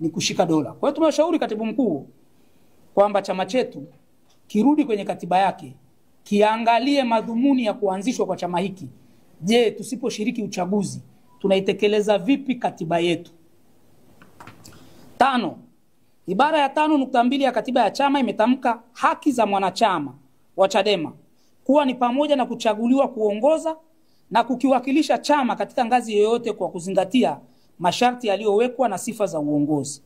ni kushika dola. Kwa hiyo tumeshauri katibu mkuu kwamba chama chetu kirudi kwenye katiba yake, kiangalie madhumuni ya kuanzishwa kwa chama hiki. Je, tusiposhiriki uchaguzi tunaitekeleza vipi katiba yetu? 5. Ibara ya 5.2 ya katiba ya chama imetamka haki za mwanachama wa Chadema kuwa ni pamoja na kuchaguliwa kuongoza na kukiwakilisha chama katika ngazi yoyote kwa kuzingatia masharti yaliyowekwa na sifa za uongozi.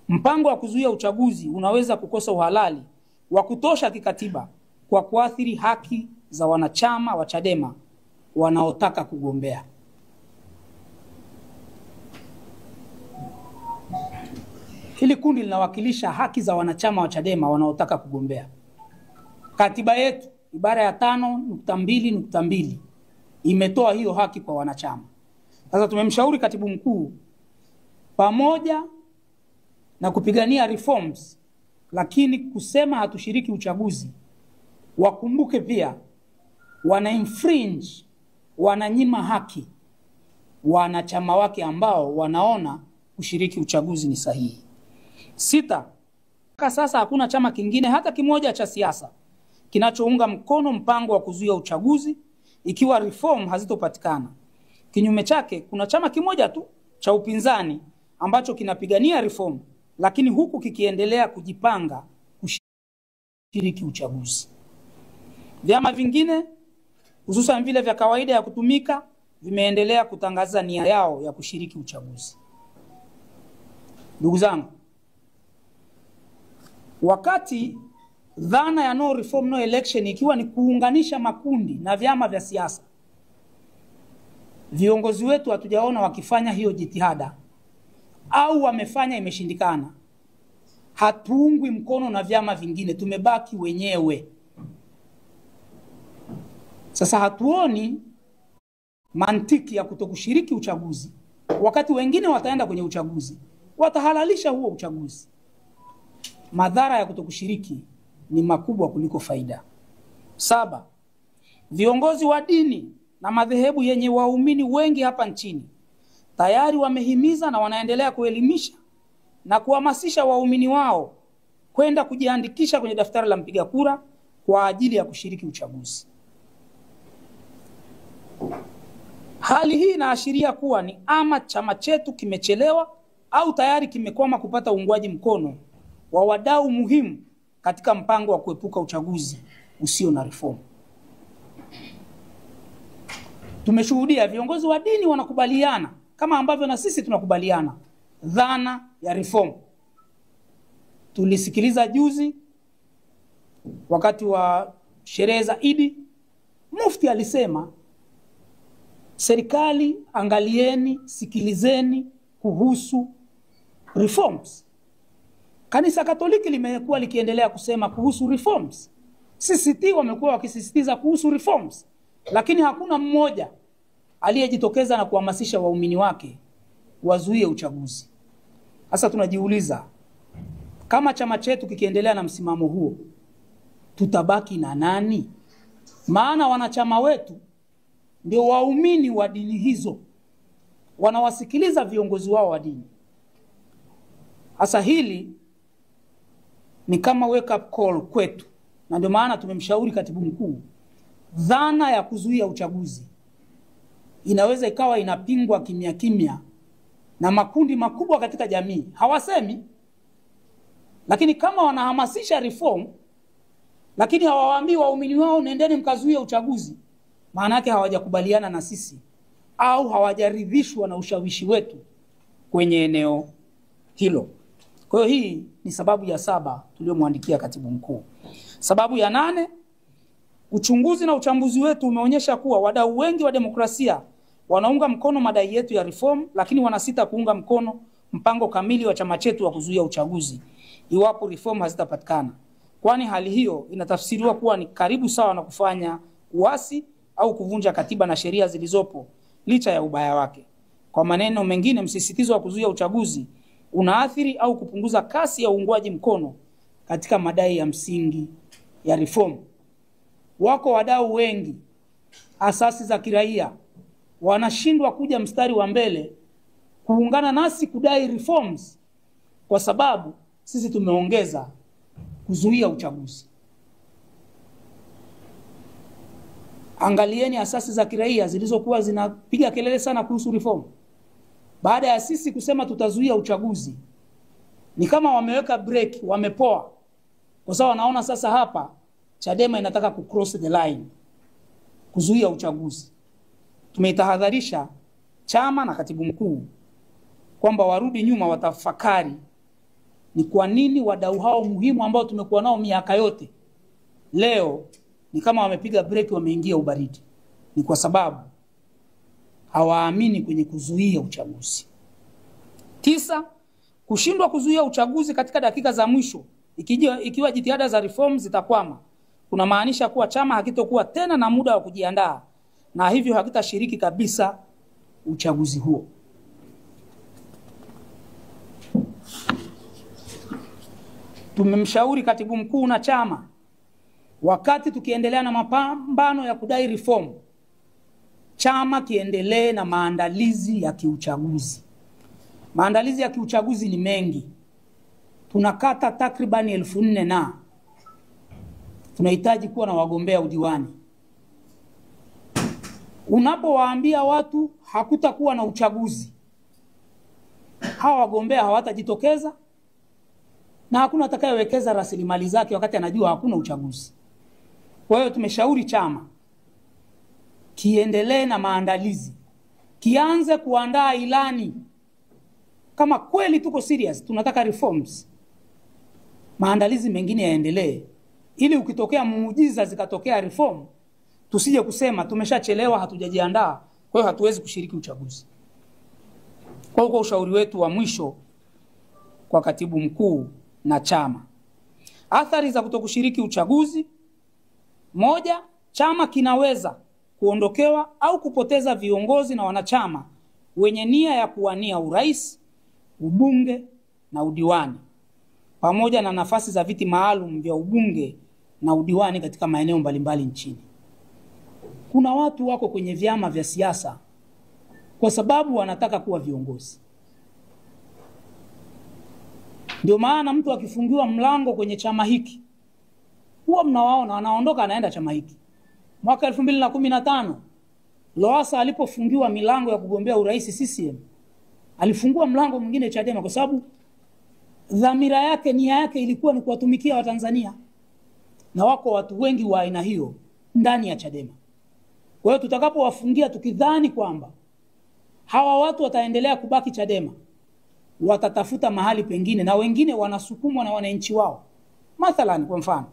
Mpango wa kuzuia uchaguzi unaweza kukosa uhalali wa kutosha kikatiba kwa kuathiri haki za wanachama wa Chadema wanaotaka kugombea. Hili kundi linawakilisha haki za wanachama wa Chadema wanaotaka kugombea. Katiba yetu ibara ya 5.2.2 imetoa hiyo haki kwa wanachama. Sasa tumemshauri katibu mkuu, pamoja na kupigania reforms, lakini kusema hatushiriki uchaguzi, wakumbuke pia wana infringe, wananyima haki wanachama wake ambao wanaona kushiriki uchaguzi ni sahihi. 6. Sasa hakuna chama kingine hata kimoja cha siasa kinachounga mkono mpango wa kuzuia uchaguzi ikiwa reform hazitopatikana. Kinyume chake, kuna chama kimoja tu cha upinzani ambacho kinapigania reform, lakini huku kikiendelea kujipanga kushiriki uchaguzi. Vyama vingine hususan vile vya kawaida ya kutumika vimeendelea kutangaza nia yao ya kushiriki uchaguzi. Ndugu zangu, wakati dhana ya no reform no election ikiwa ni kuunganisha makundi na vyama vya siasa, viongozi wetu hatujaona wakifanya hiyo jitihada, au wamefanya imeshindikana. Hatuungwi mkono na vyama vingine, tumebaki wenyewe. Sasa hatuoni mantiki ya kutokushiriki uchaguzi wakati wengine wataenda kwenye uchaguzi, watahalalisha huo uchaguzi. Madhara ya kutokushiriki ni makubwa kuliko faida. 7. Viongozi wa dini na madhehebu yenye waumini wengi hapa nchini tayari wamehimiza na wanaendelea kuelimisha na kuhamasisha waumini wao kwenda kujiandikisha kwenye daftari la mpiga kura kwa ajili ya kushiriki uchaguzi. Hali hii inaashiria kuwa ni ama chama chetu kimechelewa au tayari kimekwama kupata uungwaji mkono wa wadau muhimu katika mpango wa kuepuka uchaguzi usio na reform. Tumeshuhudia viongozi wa dini wanakubaliana kama ambavyo na sisi tunakubaliana dhana ya reform. Tulisikiliza juzi wakati wa sherehe za Idi, Mufti alisema, serikali angalieni, sikilizeni kuhusu reforms. Kanisa Katoliki limekuwa likiendelea kusema kuhusu reforms. CCT wamekuwa wakisisitiza kuhusu reforms, lakini hakuna mmoja aliyejitokeza na kuhamasisha waumini wake wazuie uchaguzi. Sasa tunajiuliza, kama chama chetu kikiendelea na msimamo huo, tutabaki na nani? Maana wanachama wetu ndio waumini wa dini hizo, wanawasikiliza viongozi wao wa dini. Sasa hili ni kama wake up call kwetu, na ndio maana tumemshauri katibu mkuu, dhana ya kuzuia uchaguzi inaweza ikawa inapingwa kimya kimya na makundi makubwa katika jamii. Hawasemi, lakini kama wanahamasisha reform lakini hawawaambii waumini wao nendeni mkazuia uchaguzi, maana yake hawajakubaliana na sisi au hawajaridhishwa na ushawishi wetu kwenye eneo hilo. Kwa hiyo hii ni sababu ya 7 tuliyomwandikia katibu mkuu. Sababu ya 8, uchunguzi na uchambuzi wetu umeonyesha kuwa wadau wengi wa demokrasia wanaunga mkono madai yetu ya reform, lakini wanasita kuunga mkono mpango kamili wa chama chetu wa kuzuia uchaguzi iwapo reform hazitapatikana. Kwani hali hiyo inatafsiriwa kuwa ni karibu sawa na kufanya uasi au kuvunja katiba na sheria zilizopo licha ya ubaya wake. Kwa maneno mengine, msisitizo wa kuzuia uchaguzi unaathiri au kupunguza kasi ya uungwaji mkono katika madai ya msingi ya reform. Wako wadau wengi, asasi za kiraia, wanashindwa kuja mstari wa mbele kuungana nasi kudai reforms kwa sababu sisi tumeongeza kuzuia uchaguzi. Angalieni asasi za kiraia zilizokuwa zinapiga kelele sana kuhusu reform. Baada ya sisi kusema tutazuia uchaguzi, ni kama wameweka break, wamepoa. Kwa sababu wanaona sasa hapa Chadema inataka kucross the line, kuzuia uchaguzi. Tumeitahadharisha chama na katibu mkuu kwamba warudi nyuma, watafakari ni kwa nini wadau hao muhimu ambao tumekuwa nao miaka yote leo ni kama wamepiga break, wameingia ubaridi. Ni kwa sababu hawaamini kwenye kuzuia uchaguzi. 9, kushindwa kuzuia uchaguzi katika dakika za mwisho ikiwa jitihada za reform zitakwama, kuna maanisha kuwa chama hakitokuwa tena na muda wa kujiandaa na hivyo hakitashiriki kabisa uchaguzi huo. Tumemshauri katibu mkuu na chama, wakati tukiendelea na mapambano ya kudai reform, chama kiendelee na maandalizi ya kiuchaguzi. Maandalizi ya kiuchaguzi ni mengi. Tunakata takribani 1400 na tunahitaji kuwa na wagombea udiwani. Unapowaambia watu hakutakuwa na uchaguzi, hawa wagombea hawatajitokeza na hakuna atakayewekeza rasilimali zake wakati anajua hakuna uchaguzi. Kwa hiyo tumeshauri chama kiendelee na maandalizi, kianze kuandaa ilani. Kama kweli tuko serious, tunataka reforms, maandalizi mengine yaendelee, ili ukitokea muujiza zikatokea reform, tusije kusema tumeshachelewa, hatujajiandaa, kwa hiyo hatuwezi kushiriki uchaguzi. Kwa ushauri wetu wa mwisho kwa katibu mkuu na chama, athari za kutokushiriki uchaguzi: 1, chama kinaweza kuondokewa au kupoteza viongozi na wanachama wenye nia ya kuwania urais, ubunge na udiwani, pamoja na nafasi za viti maalum vya ubunge na udiwani katika maeneo mbalimbali nchini. Kuna watu wako kwenye vyama vya siasa kwa sababu wanataka kuwa viongozi. Ndio maana mtu akifungiwa mlango kwenye chama hiki, huwa mnawaona anaondoka anaenda chama hiki. Mwaka 2015 Lowassa alipofungiwa milango ya kugombea urais CCM, alifungua mlango mwingine Chadema kwa sababu dhamira yake, nia yake ilikuwa ni kuwatumikia Watanzania. Na wako watu wengi wa aina hiyo ndani ya Chadema. Kwa hiyo tutakapowafungia tukidhani kwamba hawa watu wataendelea kubaki Chadema, watatafuta mahali pengine, na wengine wanasukumwa na wananchi wao. Mathalan, kwa mfano,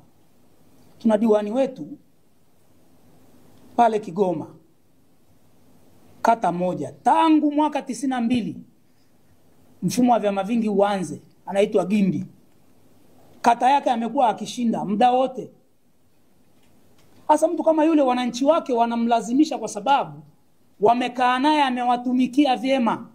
tuna diwani wetu pale Kigoma, kata moja, tangu mwaka 92 mfumo wa vyama vingi uanze, anaitwa Gimbi. Kata yake amekuwa akishinda muda wote. Hasa mtu kama yule wananchi wake wanamlazimisha kwa sababu wamekaa naye, amewatumikia vyema.